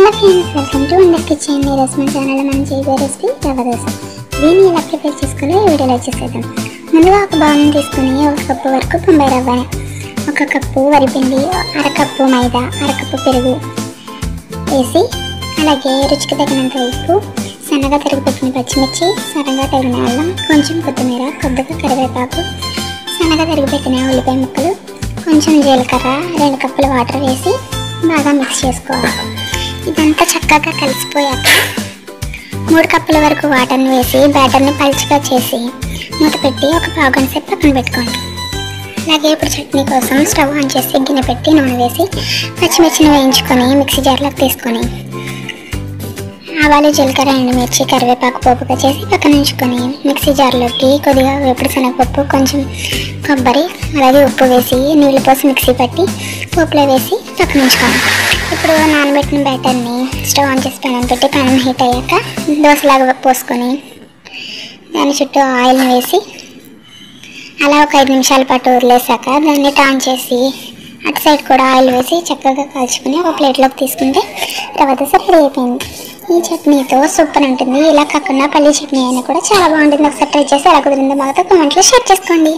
Hello friends, welcome to wonder kitchen. ఈరోజు మన ఛానల్లో మనం చేయబోయే రెసిపీ రవ్వ దోశ. దీన్ని ఎలా ప్రిపేర్ చేసుకోవాలో ఈ వీడియోలో వచ్చేసేద్దాం. ముందుగా ఒక బౌల్ని తీసుకుని 1 కప్పు వరకు బొంబాయి రవ్వ, 1 కప్పు వరిపిండి, 1/2 కప్పు మైదా, 1/2 కప్పు పెరుగు వేసి, అలాగే రుచికి తగినంత ఉప్పు, సన్నగా తరిగి పెట్టిన పచ్చిమిర్చి, సన్నగా తరిగిన అల్లం, కొంచెం కొత్తిమీర, కొద్దిగా కరివేపాకు, సన్నగా తరిగి పెట్టిన ఉల్లిపాయ ముక్కలు, కొంచెం జీలకర్ర, 2 కప్పుల వాటర్ వేసి బాగా మిక్స్ చేసుకోవాలి. ఇదంతా చక్కగా కలిసిపోయాక 3 కప్పుల వరకు వాటర్ని వేసి బ్యాటర్ని పలుచగా చేసి మూత పెట్టి ఒక పావు గంట సేపు పక్కన పెట్టుకోండి. అలాగే ఇప్పుడు చట్నీ కోసం స్టవ్ ఆన్ చేసి గిన్నె పెట్టి నూనె వేసి పచ్చిమిర్చిని వేయించుకొని మిక్సీ జార్లోకి తీసుకొని ఆవాలు, జీలకర్ర, ఎండుమిర్చి, కరివేపాకు పోపుగా చేసి పక్కన ఉంచుకొని మిక్సీ జార్లోకి కొద్దిగా వేపుడు శనగపప్పు, కొంచెం కొబ్బరి, అలాగే ఉప్పు వేసి నీళ్ళు పోసి మిక్సీ పట్టి పోపులో వేసి పక్కన ఉంచుకోండి. ఇప్పుడు నానబెట్టిన బ్యాటర్ని స్టవ్ ఆన్ చేసి ప్యాన్ పెట్టి ప్యాన్ హీట్ అయ్యాక దోశలాగా పోసుకొని దాని చుట్టూ ఆయిల్ని వేసి అలా ఒక 5 నిమిషాల పాటు వదిలేసాక దాన్ని టర్న్ చేసి అటు సైడ్ కూడా ఆయిల్ వేసి చక్కగా కాల్చుకుని ఒక ప్లేట్లోకి తీసుకుంటే రవ్వ దోశ రెడీ అయిపోయింది. ఈ చట్నీతో సూపర్ ఉంటుంది. ఇలా కాకుండా పల్లీ చట్నీ అయినా కూడా చాలా బాగుంటుంది. ఒకసారి ట్రై చేసి ఎలా కుదిరిందో మాతో కామెంట్లో షేర్ చేసుకోండి.